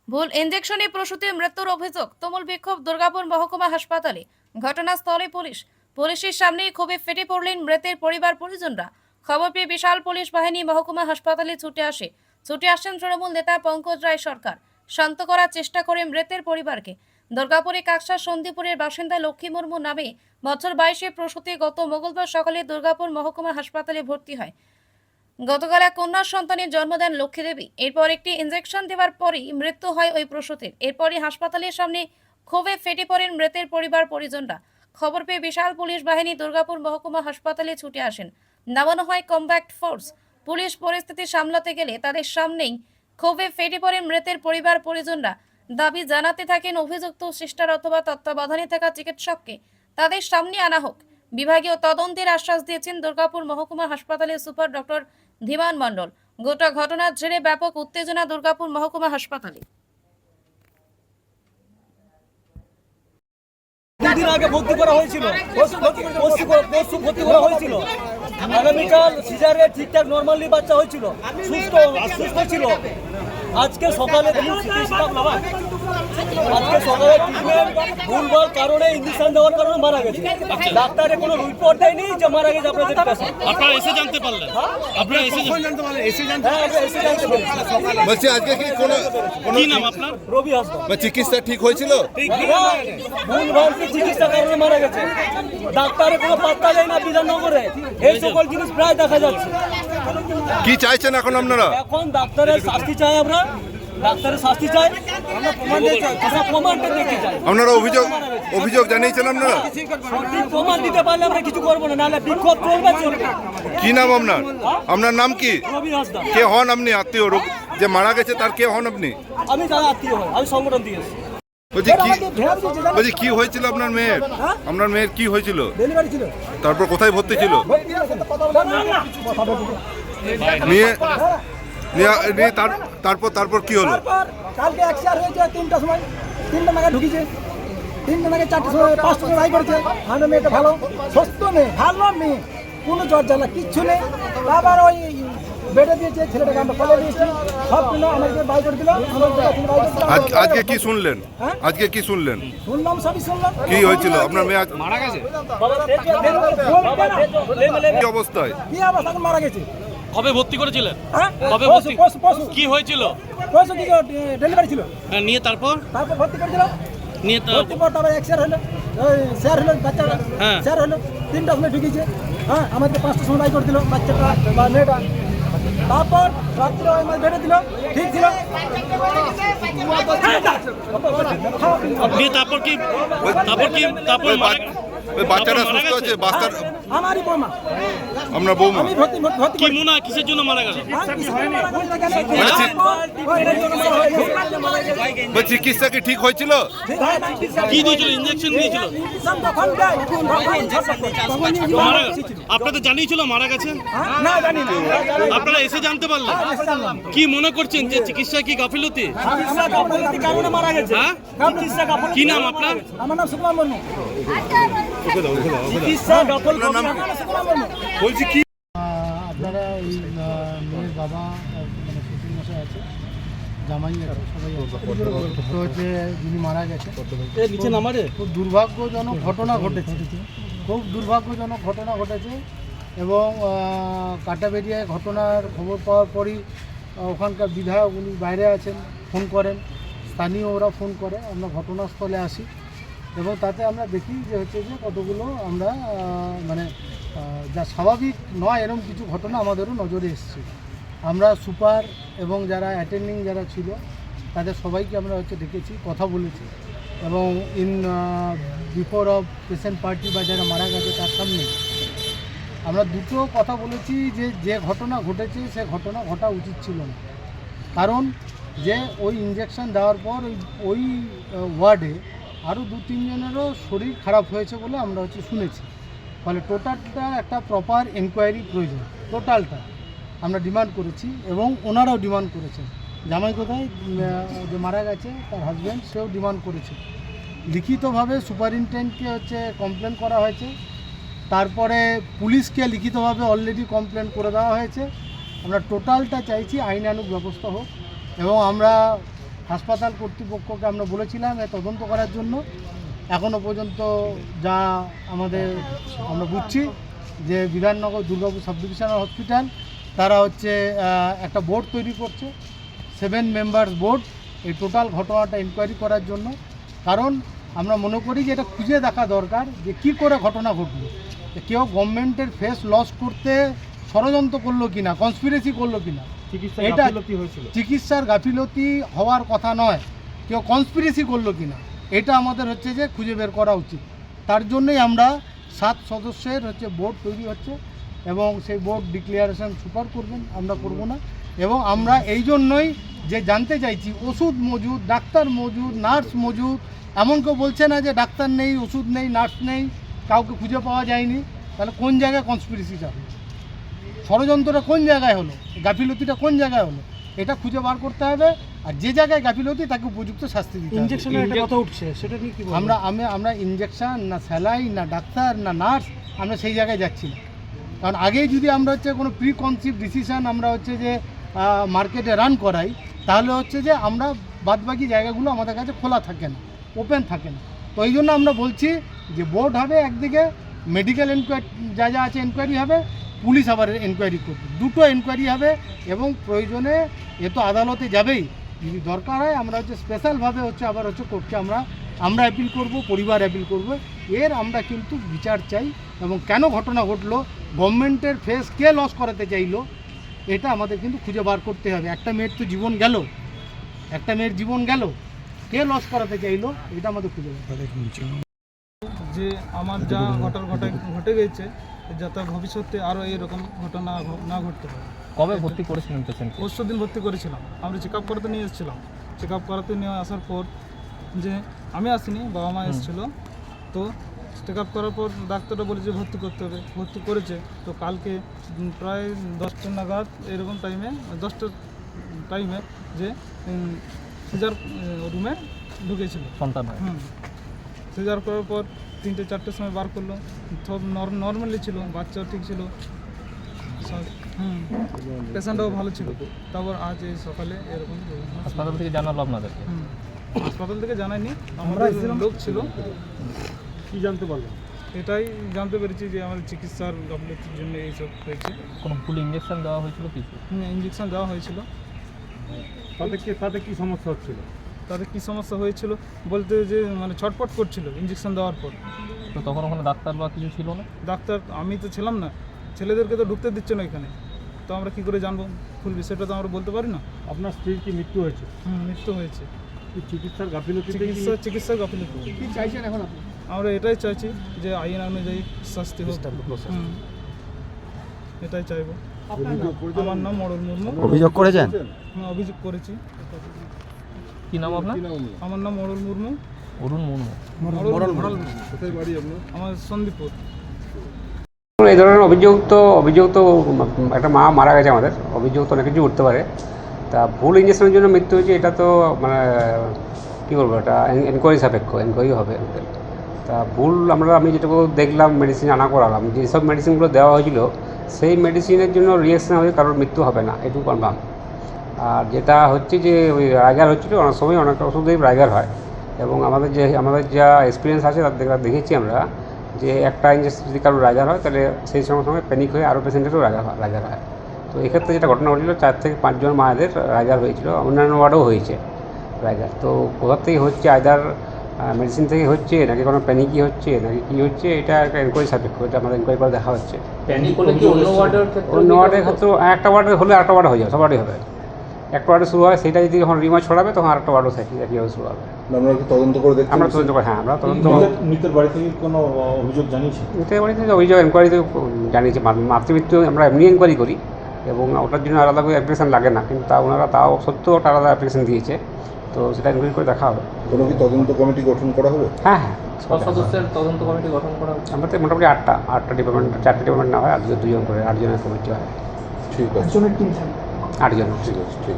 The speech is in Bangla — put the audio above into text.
ভুল ইঞ্জেকশনে প্রসূতির মৃত্যুর অভিযোগ, তুমুল বিক্ষোভ দুর্গাপুর মহকুমা হাসপাতালে। ঘটনাস্থলে পুলিশ। পুলিশের সামনেই ক্ষোভে ফেটে পড়লেন মৃতের পরিবার পরিজনরা। খবর পেয়ে বিশাল পুলিশ বাহিনী মহকুমা হাসপাতালে ছুটে আসেন তৃণমূল নেতা পঙ্কজ রায় সরকার। শান্ত করার চেষ্টা করে মৃতের পরিবারকে। দুর্গাপুরে কাকসা সন্দীপুরের বাসিন্দা লক্ষ্মী মুর্মু নামে বছর 22 প্রসূতি গত মঙ্গলবার সকালে দুর্গাপুর মহকুমা হাসপাতালে ভর্তি হয়। গতকাল এক কন্যা সন্তানের জন্ম দেন লক্ষ্মী দেবী। এরপর একটি ইনজেকশন দেওয়ার পরই মৃত্যু হয় ওই প্রসূতির। এরপরই হাসপাতালের সামনে ক্ষোভে ফেটে পড়েন মৃতের পরিবার পরিজনরা। খবর পেয়ে বিশাল পুলিশ বাহিনী দুর্গাপুর মহকুমা হাসপাতালে ছুটে আসেন। নামানো হয় কম্ব্যাক্ট ফোর্স। পুলিশ পরিস্থিতি সামলাতে গেলে তাদের সামনেই ক্ষোভে ফেটে পড়েন মৃতের পরিবার পরিজনরা। দাবি জানাতে থাকেন অভিযুক্ত সিস্টার অথবা তত্ত্বাবধানে থাকা চিকিৎসককে তাদের সামনে আনা হোক। বিভাগীয় তদন্তের আশ্বাস দিয়েছেন দুর্গাপুর মহকুমা হাসপাতালের সুপার ডক্টর ধীমান মণ্ডল। গোটা ঘটনার জেরে ব্যাপক উত্তেজনা দুর্গাপুর মহকুমা হাসপাতালে। দুদিন আগে ভর্তি করা হয়েছিল, ভর্তি করা হয়েছিল। আগামীকাল সিজারে ঠিকঠাক নর্মালি বাচ্চা হয়েছিল, সুস্থ ছিল। আজকে সকালে ট্রিটমেন্ট ভুলভাল কারণে ইঞ্জেকশন দেওয়ার কারণে মারা গেছে। ডাক্তারে কোনো রিপোর্ট দেয়নি যে মারা গেছে। আপনারা এসে জানতে পারলেন? আপনারা এসে জানতে পারলেন? এসে জানতে পেরেছি। বলছি আজকে কি কি নাম আপনার? রবি হাসপাতাল চিকিৎসা ঠিক হয়েছিল? ভুলভাল চিকিৎসা কারণে মারা গেছে। ডাক্তারে কোনো পাত্তা দেয় না বিধাননগরে। এই সকল জিনিস প্রায় দেখা যাচ্ছে। কি চাইছেন এখন আপনারা? এখন ডাক্তারের শাস্তি চাই, আমরা ডাক্তারের শাস্তি চাই, আমরা প্রমাণটা দেখতে চাই। আপনারা অভিযোগ জানিয়েছেন? আপনারা সঠিক প্রমাণ দিতে পারলে আমরা কিছু করবো না, নাহলে বিক্ষোভ চলবে। কি নাম আপনার? আপনার নাম কি? রবি হাসদা। কে হন আপনি? আত্মীয় যে মারা গেছে তার কে হন আপনি? আমি তার আত্মীয় হই, আমি সংগঠন দিয়ে এসেছি। বলছি কি হয়েছিল আপনার মেয়ের? আপনার মেয়ের কি হয়েছিল? ডেলিভারি ছিল, তারপর কোথায় ভর্তি ছিল? নিয়ে তারপর কি হলো? কালকে এক্সআর হয়েছে 3টার সময়, 3টা নাগাদ ঢুকিছে, 3টা নাগাদ 4টার সময় 5টা সময় রাই করেছে। আমার মেয়েটা ভালো সুস্থ মেয়ে, ভালো মেয়ে, কোনো জ্বর জ্বালা কিচ্ছু নেই। আবার ওই বেডে দিয়েছে, ছেলেটাকে আমরা ফলে দিয়েছি, সব কিলো আমাকে বাই করে দিল। আজকে কি শুনলেন? আজকে কি শুনলেন? শুনলাম, সবই শুনলাম। কি হয়েছিল? আপনার মেয়ে মারা গেছে? কি অবস্থায়? কি অবস্থা, এখন মারা গেছে। কবে ভর্তি করেছিলেন? হ্যাঁ, কবে পরশু ভর্তি? পরশু কি হয়েছিল? পরশু কি ডেলিভারি ছিল, হ্যাঁ, নিয়ে তারপর ভর্তি করেছিল। ভর্তি পর তারপর এক্সআর হলো, স্যার হলো, বাচ্চাটা হ্যাঁ। স্যার হলো, 3টার সময় ঢুকিয়েছে। হ্যাঁ, আমাদের 5টার সময় বাই করে দিল বাচ্চাটা বা মেয়েটা। তারপর রাত্রে আমার বেড়ে দিল, ঠিক ছিল। নিয়ে তারপর ওই বাচ্চাটা সুস্থ আছে? বাচ্চার আমারই বৌমা, আপনার বৌমা? আমি ভর্তি কি মনে হয় কিসের জন্য মারা গেল? চিকিৎসা কি ঠিক হয়েছিল? কি দিয়েছিল? ইঞ্জেকশন দিয়েছিল? মারা গেছে? আপনাদের জানিয়েছিল মারা গেছে? না, জানি না। আপনারা এসে জানতে পারলেন? কি মনে করছেন যে চিকিৎসা কি গাফিলতি? কারণে মারা গেছে। হ্যাঁ, কি নাম আপনার? আমার নাম সুকুমার মুর্মু। চিকিৎসা বলছি কি আপনারা ওই মেয়ের বাবা মানে শ্বশুরমশাই আছে, জামাই আছে, সবাই আছে। তো হচ্ছে যিনি মারা গেছে, নিচে নামারে খুব দুর্ভাগ্যজনক ঘটনা ঘটেছে, খুব দুর্ভাগ্যজনক ঘটনা ঘটেছে। এবং কাটাবেরিয়ায় ঘটনার খবর পাওয়ার পরই ওখানকার বিধায়ক উনি বাইরে আছেন, ফোন করেন, স্থানীয় ওরা ফোন করে, আমরা ঘটনাস্থলে আসি এবং তাতে আমরা দেখি যে হচ্ছে যে কতগুলো আমরা মানে যা স্বাভাবিক নয় এরকম কিছু ঘটনা আমাদেরও নজরে এসেছে। আমরা সুপার এবং যারা অ্যাটেন্ডিং যারা ছিল তাদের সবাইকে আমরা হচ্ছে ডেকেছি, কথা বলেছি এবং বিফোর অফ পেশেন্ট পার্টি বা যারা মারা গেছে তার সামনে আমরা দুটো কথা বলেছি যে ঘটনা ঘটেছে সে ঘটনা ঘটা উচিত ছিল না। কারণ যে ওই ইঞ্জেকশন দেওয়ার পর ওই ওয়ার্ডে আরও 2-3 জনেরও শরীর খারাপ হয়েছে বলে আমরা হচ্ছে শুনেছি। ফলে টোটালটা একটা প্রপার এনকোয়ারি প্রয়োজন, টোটালটা আমরা ডিমান্ড করেছি এবং ওনারাও ডিমান্ড করেছেন। জামাই কোথায় যে মারা গেছে তার হাজব্যান্ড সেও ডিমান্ড করেছে। লিখিতভাবে সুপারিনটেন্ডেন্টকে হচ্ছে কমপ্লেন করা হয়েছে, তারপরে পুলিশকে লিখিতভাবে অলরেডি কমপ্লেন করে দেওয়া হয়েছে। আমরা টোটালটা চাইছি আইনানুগ ব্যবস্থা হোক এবং আমরা হাসপাতাল কর্তৃপক্ষকে আমরা বলেছিলাম এ তদন্ত করার জন্য। এখনও পর্যন্ত যা আমরা বুঝছি যে Bidhannagar Durgapur sub divisional hospital তারা হচ্ছে একটা বোর্ড তৈরি করছে, 7 মেম্বার্স বোর্ড, এই টোটাল ঘটনাটা ইনকোয়ারি করার জন্য। কারণ আমরা মনে করি যে এটা খুঁজে দেখা দরকার যে কী করে ঘটনা ঘটলো, কেউ গভর্নমেন্টের ফেস লস করতে ষড়যন্ত্র করলো কিনা, কনস্পিরেসি করলো কিনা। এটা চিকিৎসার গাফিলতি হওয়ার কথা নয়, কেউ কনস্পিরেসি করলো কিনা এটা আমাদের হচ্ছে যে খুঁজে বের করা উচিত। তার জন্যই আমরা 7 সদস্যের বোর্ড তৈরি হচ্ছে এবং সেই বোর্ড ডিক্লারেশন সুপার করবেন, আমরা করব না। এবং আমরা এই জন্যই যে জানতে চাইছি ওষুধ মজুদ, ডাক্তার মজুদ, নার্স মজুদ, এমন কেউ বলছে না যে ডাক্তার নেই, ওষুধ নেই, নার্স নেই, কাউকে খুঁজে পাওয়া যায়নি। তাহলে কোন জায়গায় কনস্পিরেসিটা হলো, ষড়যন্ত্রটা কোন জায়গায় হলো, গাফিলতিটা কোন জায়গায় হলো, এটা খুঁজে বার করতে হবে। আর যে জায়গায় গাফিলতি তাকে উপযুক্ত শাস্তি দিতে হবে। ইনজেকশনের একটা কথা উঠছে, সেটা নিয়ে কি বলবেন? আমরা ইনজেকশন না স্যালাইন না ডাক্তার না নার্স আমরা সেই জায়গায় যাচ্ছি না। কারণ আগেই যদি আমরা কোনো প্রি কনসিভ ডিসিশন আমরা যে মার্কেটে রান করাই, তাহলে যে আমরা বাদবাকি জায়গাগুলো আমাদের কাছে খোলা থাকে না, ওপেন থাকে না। তো এই জন্য আমরা বলছি যে বোর্ড হবে একদিকে, মেডিকেল এনকোয়ারি যা আছে এনকোয়ারি হবে, পুলিশ আবার এনকোয়ারি করবে, দুটো এনকোয়ারি হবে। এবং প্রয়োজনে তো আদালতে যাবেই, যদি দরকার হয় আমরা স্পেশালভাবে আবার কোর্টকে আমরা অ্যাপিল করব, পরিবার অ্যাপিল করব। এর আমরা কিন্তু বিচার চাই। এবং কেন ঘটনা ঘটলো, গভর্নমেন্টের ফেস কে লস করাতে চাইলো, এটা আমাদের কিন্তু খুঁজে বার করতে হবে। একটা মেয়ের তো জীবন গেল, একটা মেয়ের জীবন গেল, কে লস করাতে চাইলো এটা আমাদের খুঁজে বার করতে হবে। যে আমার যা ঘটে গেছে, যাতে ভবিষ্যতে আরও এরকম ঘটনা না ঘটতে পারে। কবে ভর্তি করেছিলেন পেশেন্ট? পরশু দিন ভর্তি করেছিলাম, আমরা চেক আপ করাতে নিয়ে এসেছিলাম। চেক আপ করাতে নিয়ে আসার পর যে আমি আসিনি, বাবা মা এসেছিলো, তো চেক আপ করার পর ডাক্তাররা বলে যে ভর্তি করতে হবে, ভর্তি করেছে। তো কালকে প্রায় 10টা নাগাদ এরকম টাইমে, 10টার টাইমে যে সিজার রুমে ঢুকেছিল সন্তান। সিজার করার পর 3-4টের সময় বার করলো, সব নর্মালি ছিল, বাচ্চাও ঠিক ছিল, পেশেন্টও ভালো ছিল। তারপর আজ এই সকালে এরকম হাসপাতাল থেকে জানালো আপনাদেরকে? হাসপাতাল থেকে জানায়নি, আমাদের লোক ছিল। কি জানতে পারলেন? এটাই জানতে পেরেছি যে আমাদের চিকিৎসার গাফিলতির জন্য এইসব হয়েছে। কোনো ভুল ইঞ্জেকশন দেওয়া হয়েছিল কিছু? ইঞ্জেকশন দেওয়া হয়েছিল। তাতে কি সমস্যা হচ্ছিল? তাতে কী সমস্যা হয়েছিল বলতে যে ছটপট করছিল ইঞ্জেকশন দেওয়ার পর। তো তখন ওখানে ডাক্তার বা কিছু ছিল না? ডাক্তার আমি তো ছিলাম না, ছেলেদেরকে তো ঢুকতে দিচ্ছে না এখানে, তো আমরা কী করে জানবো ফুল বিষয়টা, তো আমরা বলতে পারি না। আপনার স্ত্রীর কি মৃত্যু হয়েছে? মৃত্যু হয়েছে। চিকিৎসার গাফিলতি, চিকিৎসার গাফিলতি। কি চাইছেন এখন আপনি? আমরা এটাই চাইছি যে আইন অনুযায়ী শাস্তি হোক, এটাই চাইবো। আমার নাম মডল মুর্মু। অভিযোগ করেছেন? অভিযোগ করেছি। কি নাম আপনার? আমার নাম মডল মুর্মু। অরুণ মুর্মু। কোথায় বাড়ি আপনার? আমার সন্দীপুর। এই ধরনের অভিযোগ তো একটা মা মারা গেছে, আমাদের অভিযোগ তো অনেক কিছু উঠতে পারে। তা ভুল ইঞ্জেকশনের জন্য মৃত্যু হয়েছে, এটা তো কী বলবো, এটা এনকোয়ারি সাপেক্ষ, এনকোয়ারি হবে। তা ভুল আমি যেটুকু দেখলাম, মেডিসিন আনা করালাম, যেসব মেডিসিনগুলো দেওয়া হয়েছিল সেই মেডিসিনের জন্য রিয়াকশন হয়ে কারোর মৃত্যু হবে না, এটুকু কনফার্ম। আর যেটা হচ্ছে যে ওই রাইগার হচ্ছিলো, অনেক সময় অনেক ওষুধেই রাইগার হয়। এবং আমাদের যা এক্সপিরিয়েন্স আছে তার দেখেছি আমরা যে একটা ইঞ্জেকশন যদি কারোর রাইগার হয়, তাহলে সেই সঙ্গে প্যানিক হয়ে আরও পেশেন্টেরও রাইগার হয়। তো এক্ষেত্রে যেটা ঘটনা ঘটেছিল, 4 থেকে 5 জন মায়েদের রাইগার হয়েছিল, অন্যান্য ওয়ার্ডেও হয়েছে রাইগার। তো কোথার থেকে হচ্ছে, আইদার মেডিসিন থেকে হচ্ছে নাকি কোনো প্যানিকই হচ্ছে নাকি কী হচ্ছে, এটা একটা এনকোয়ারি সাপেক্ষ, এটা আমাদের এনকোয়ারি করে দেখা হচ্ছে। অন্য ওয়ার্ডের ক্ষেত্রে একটা ওয়ার্ডে হলে আরেকটা ওয়ার্ডে হয়ে যাবে, সবারই হবে। একটা ওয়ার্ডে শুরু হয়, সেটা যদি যখন রিমার্চ ছড়াবে তখন আরেকটা ওয়ার্ডও একইভাবে শুরু হবে। আমরা কি তদন্ত করে দেখছি? আমরা তদন্ত করি, হ্যাঁ আমরা তদন্ত। মৃতের বাড়ি থেকে কোনো অভিযোগ জানিয়েছি? মৃতের বাড়ি থেকে অভিযোগ এনকোয়ারিতে জানিয়েছি। মাতৃমৃত্যু আমরা এমনি এনকোয়ারি করি এবং ওটার জন্য আলাদা করে অ্যাপ্লিকেশন লাগে না, কিন্তু ওনারা তাও সত্ত্বেও ওটা আলাদা অ্যাপ্লিকেশন দিয়েছে, তো সেটা এনকোয়ারি করে দেখা হবে। কোনো কি তদন্ত কমিটি গঠন করা হবে? হ্যাঁ হ্যাঁ, সদস্যের তদন্ত কমিটি গঠন করা হবে। আমাদের মোটামুটি 8টা ডিপার্টমেন্ট, 4টে ডিপার্টমেন্ট না হয়, আর 2জন করে 8 জনের কমিটি হয়। ঠিক আছে, 8 জন। ঠিক আছে, ঠিক।